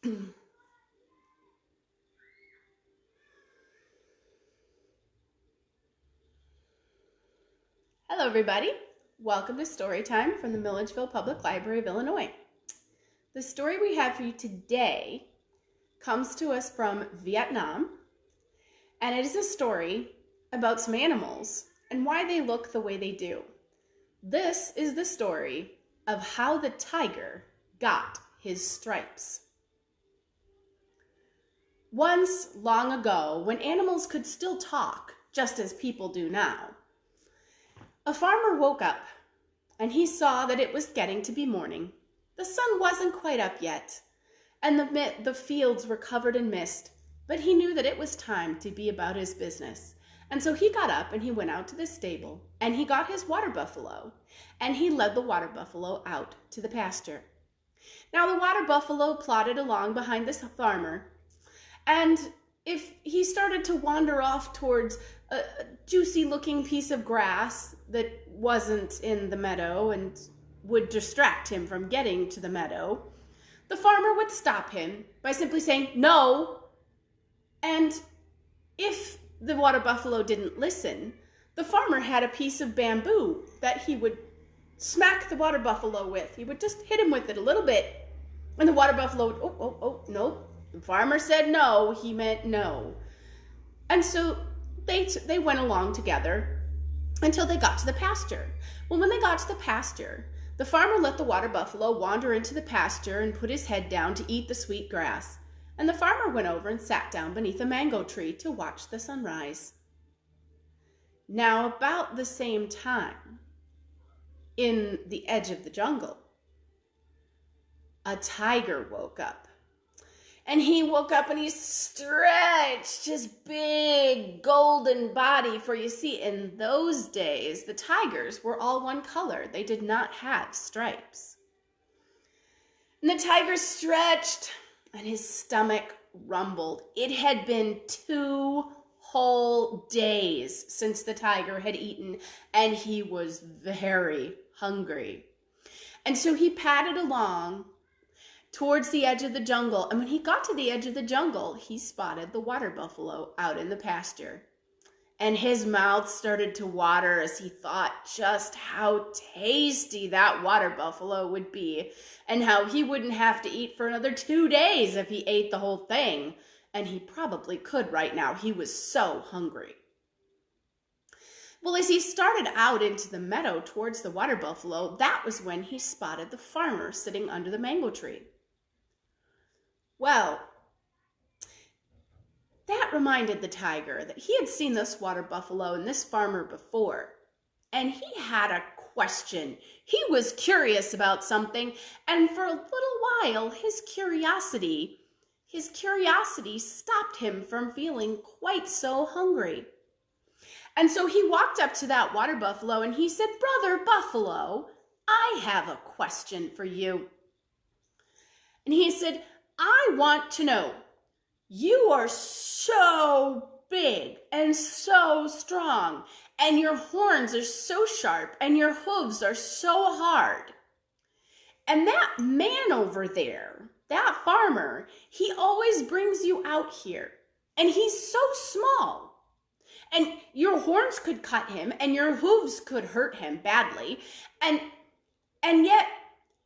Hello, everybody. Welcome to Storytime from the Milledgeville Public Library of Illinois. The story we have for you today comes to us from Vietnam, and it is a story about some animals and why they look the way they do. This is the story of how the tiger got his stripes. Once, long ago, when animals could still talk, just as people do now, a farmer woke up and he saw that it was getting to be morning. The sun wasn't quite up yet, and the fields were covered in mist, but he knew that it was time to be about his business. And so he got up and he went out to the stable and he got his water buffalo and he led the water buffalo out to the pasture. Now the water buffalo plodded along behind this farmer, and if he started to wander off towards a juicy looking piece of grass that wasn't in the meadow and would distract him from getting to the meadow, the farmer would stop him by simply saying, "No." And if the water buffalo didn't listen, the farmer had a piece of bamboo that he would smack the water buffalo with. He would just hit him with it a little bit, and the water buffalo would, no. The farmer said no, he meant no. And so they went along together until they got to the pasture. Well, when they got to the pasture, the farmer let the water buffalo wander into the pasture and put his head down to eat the sweet grass. And the farmer went over and sat down beneath a mango tree to watch the sunrise. Now, about the same time, in the edge of the jungle, a tiger woke up. And he woke up and he stretched his big golden body. For you see, in those days, the tigers were all one color. They did not have stripes. And the tiger stretched and his stomach rumbled. It had been 2 whole days since the tiger had eaten, and he was very hungry. And so he padded along towards the edge of the jungle, and when he got to the edge of the jungle, he spotted the water buffalo out in the pasture. And his mouth started to water as he thought just how tasty that water buffalo would be, and how he wouldn't have to eat for another 2 days if he ate the whole thing. And he probably could right now. He was so hungry. Well, as he started out into the meadow towards the water buffalo, that was when he spotted the farmer sitting under the mango tree. Well, that reminded the tiger that he had seen this water buffalo and this farmer before, and he had a question. He was curious about something, and for a little while, his curiosity stopped him from feeling quite so hungry. And so he walked up to that water buffalo and he said, "Brother Buffalo, I have a question for you." And he said, "I want to know, you are so big and so strong, and your horns are so sharp, and your hooves are so hard. And that man over there, that farmer, he always brings you out here, and he's so small. And your horns could cut him, and your hooves could hurt him badly, and yet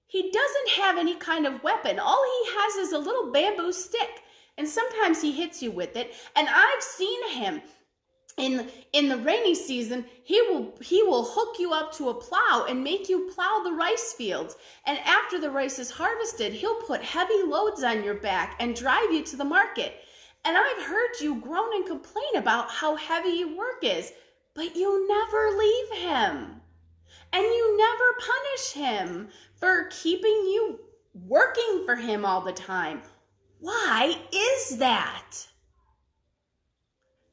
he doesn't have any kind of weapon. All he has is a little bamboo stick, and sometimes he hits you with it. And I've seen him in the rainy season. He will hook you up to a plow and make you plow the rice fields. And after the rice is harvested, he'll put heavy loads on your back and drive you to the market. And I've heard you groan and complain about how heavy your work is, but you never leave him. And you never punish him for keeping you working for him all the time. Why is that?"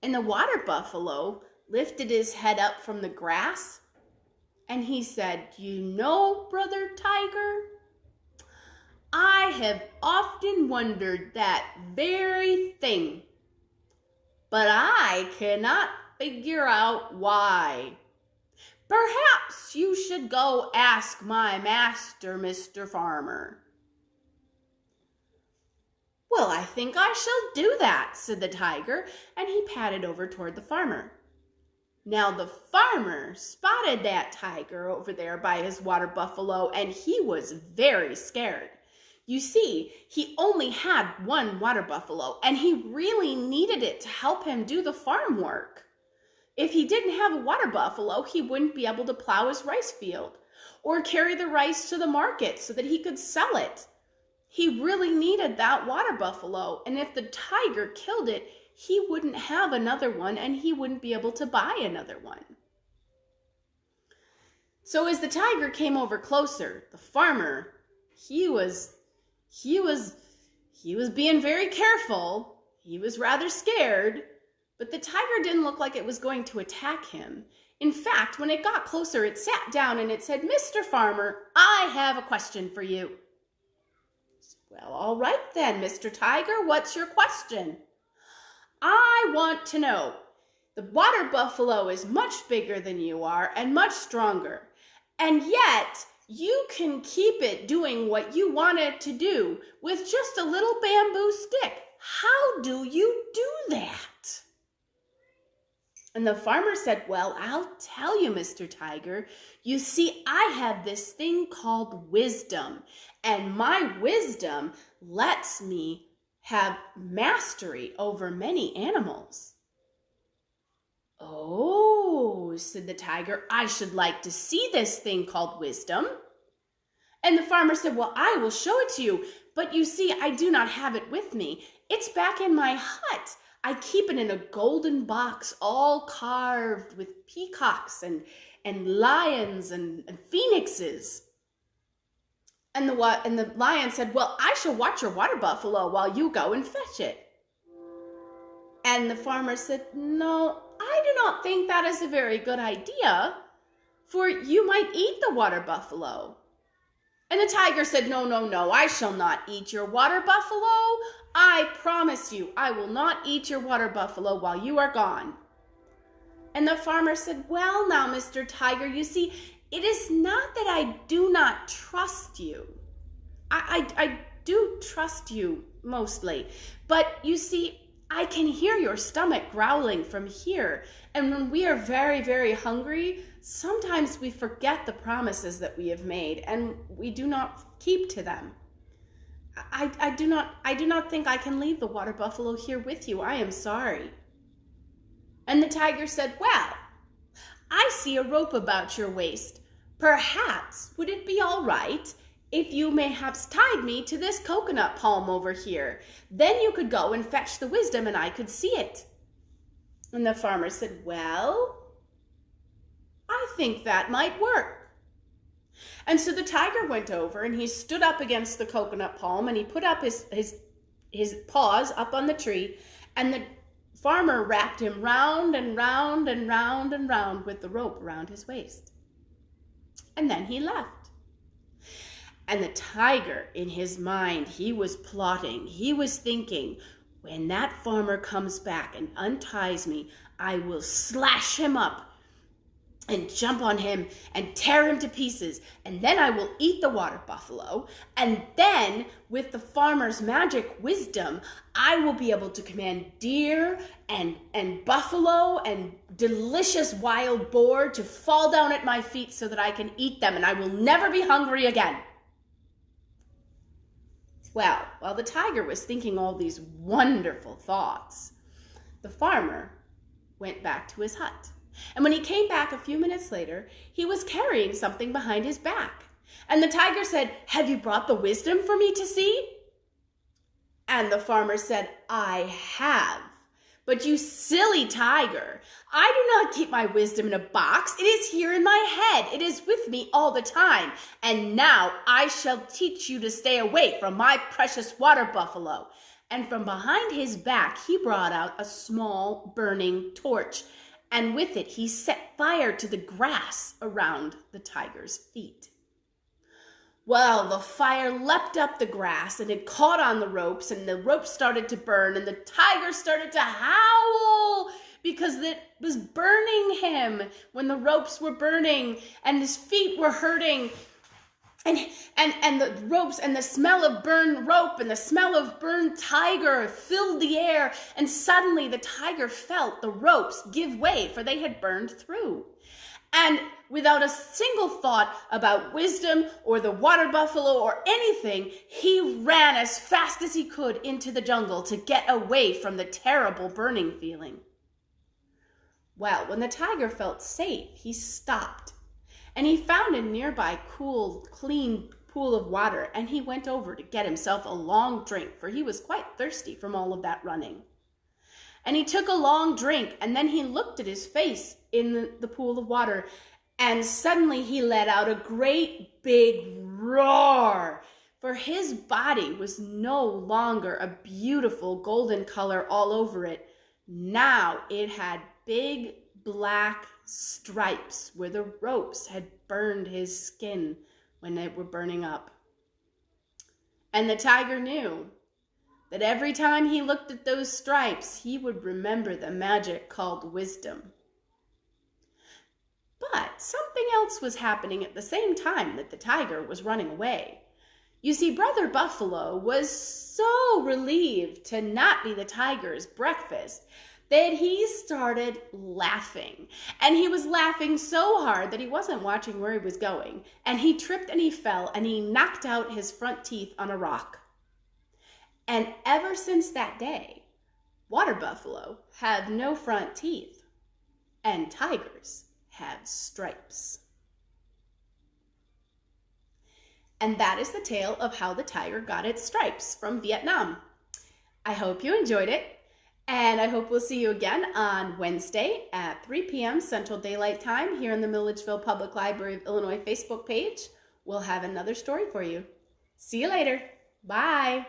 And the water buffalo lifted his head up from the grass and he said, "You know, Brother Tiger, I have often wondered that very thing, but I cannot figure out why. Perhaps you should go ask my master, Mr. Farmer." "Well, I think I shall do that," said the tiger, and he padded over toward the farmer. Now the farmer spotted that tiger over there by his water buffalo, and he was very scared. You see, he only had one water buffalo, and he really needed it to help him do the farm work. If he didn't have a water buffalo, he wouldn't be able to plow his rice field or carry the rice to the market so that he could sell it. He really needed that water buffalo, and if the tiger killed it, he wouldn't have another one and he wouldn't be able to buy another one. So as the tiger came over closer, the farmer, he was being very careful. He was rather scared, but the tiger didn't look like it was going to attack him. In fact, when it got closer, it sat down and it said, "Mr. Farmer, I have a question for you." "Well, all right then, Mr. Tiger, what's your question?" "I want to know, the water buffalo is much bigger than you are and much stronger, and yet you can keep it doing what you want it to do with just a little bamboo stick. How do you do that?" And the farmer said, "Well, I'll tell you, Mr. Tiger. You see, I have this thing called wisdom, and my wisdom lets me have mastery over many animals." "Oh," said the tiger, "I should like to see this thing called wisdom." And the farmer said, "Well, I will show it to you, but you see, I do not have it with me. It's back in my hut. I keep it in a golden box, all carved with peacocks and lions and phoenixes." And the lion said, "Well, I shall watch your water buffalo while you go and fetch it." And the farmer said, "No, I do not think that is a very good idea, for you might eat the water buffalo." And the tiger said, "No, no, no, I shall not eat your water buffalo. I promise you, I will not eat your water buffalo while you are gone." And the farmer said, "Well, now, Mr. Tiger, you see, it is not that I do not trust you. I do trust you mostly, but you see, I can hear your stomach growling from here, and when we are very, very hungry, sometimes we forget the promises that we have made, and we do not keep to them. I do not think I can leave the water buffalo here with you. I am sorry." And the tiger said, "Well, I see a rope about your waist. Perhaps would it be all right if you mayhaps tied me to this coconut palm over here? Then you could go and fetch the wisdom and I could see it." And the farmer said, "Well, I think that might work." And so the tiger went over and he stood up against the coconut palm and he put up his paws up on the tree, and the farmer wrapped him round and round and round and round with the rope around his waist. And then he left. And the tiger, in his mind, he was plotting. He was thinking, when that farmer comes back and unties me, I will slash him up and jump on him and tear him to pieces. And then I will eat the water buffalo. And then, with the farmer's magic wisdom, I will be able to command deer and buffalo and delicious wild boar to fall down at my feet so that I can eat them and I will never be hungry again. Well, while the tiger was thinking all these wonderful thoughts, the farmer went back to his hut. And when he came back a few minutes later, he was carrying something behind his back. And the tiger said, "Have you brought the wisdom for me to see?" And the farmer said, "I have. But you silly tiger, I do not keep my wisdom in a box. It is here in my head. It is with me all the time. And now I shall teach you to stay away from my precious water buffalo." And from behind his back, he brought out a small burning torch. And with it, he set fire to the grass around the tiger's feet. Well, the fire leapt up the grass and it caught on the ropes, and the ropes started to burn, and the tiger started to howl because it was burning him when the ropes were burning and his feet were hurting. And, and the ropes and the smell of burned rope and the smell of burned tiger filled the air, and suddenly the tiger felt the ropes give way, for they had burned through. And without a single thought about wisdom or the water buffalo or anything, he ran as fast as he could into the jungle to get away from the terrible burning feeling. Well, when the tiger felt safe, he stopped, and he found a nearby cool, clean pool of water, and he went over to get himself a long drink, for he was quite thirsty from all of that running. And he took a long drink, and then he looked at his face in the pool of water, and suddenly he let out a great big roar, for his body was no longer a beautiful golden color all over it. Now it had big black stripes where the ropes had burned his skin when they were burning up. And the tiger knew that every time he looked at those stripes, he would remember the magic called wisdom. But something else was happening at the same time that the tiger was running away. You see, Brother Buffalo was so relieved to not be the tiger's breakfast that he started laughing. And he was laughing so hard that he wasn't watching where he was going. And he tripped and he fell and he knocked out his front teeth on a rock. And ever since that day, water buffalo have no front teeth, and tigers have stripes. And that is the tale of how the tiger got its stripes from Vietnam. I hope you enjoyed it, and I hope we'll see you again on Wednesday at 3 p.m. Central Daylight Time here in the Milledgeville Public Library of Illinois Facebook page. We'll have another story for you. See you later. Bye.